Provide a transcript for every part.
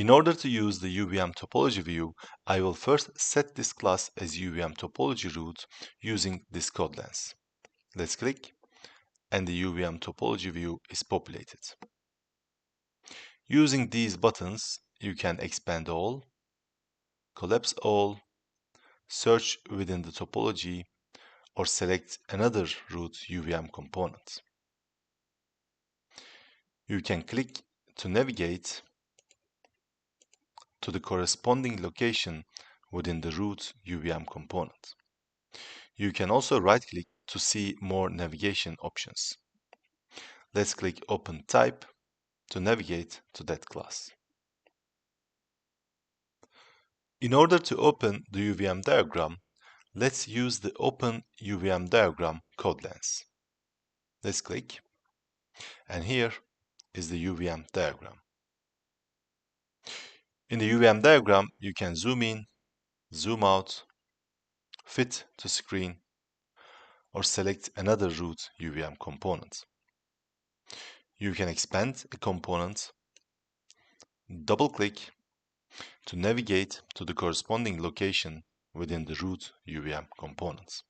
In order to use the UVM topology view, I will first set this class as UVM topology root using this code lens. Let's click, and the UVM topology view is populated. Using these buttons, you can expand all, collapse all, search within the topology, or select another root UVM component. You can click to navigate to the corresponding location within the root UVM component. You can also right-click to see more navigation options. Let's click Open Type to navigate to that class. In order to open the UVM diagram, let's use the Open UVM Diagram code lens. Let's click, and here is the UVM diagram. In the UVM diagram, you can zoom in, zoom out, fit to screen, or select another root UVM component. You can expand a component, double-click to navigate to the corresponding location within the root UVM components.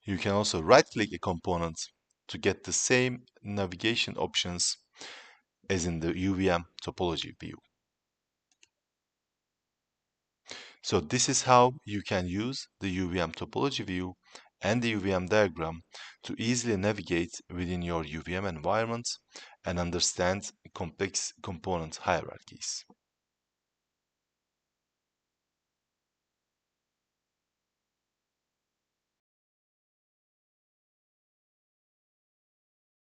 You can also right-click a component to get the same navigation options as in the UVM topology view. So this is how you can use the UVM topology view and the UVM diagram to easily navigate within your UVM environment and understand complex component hierarchies.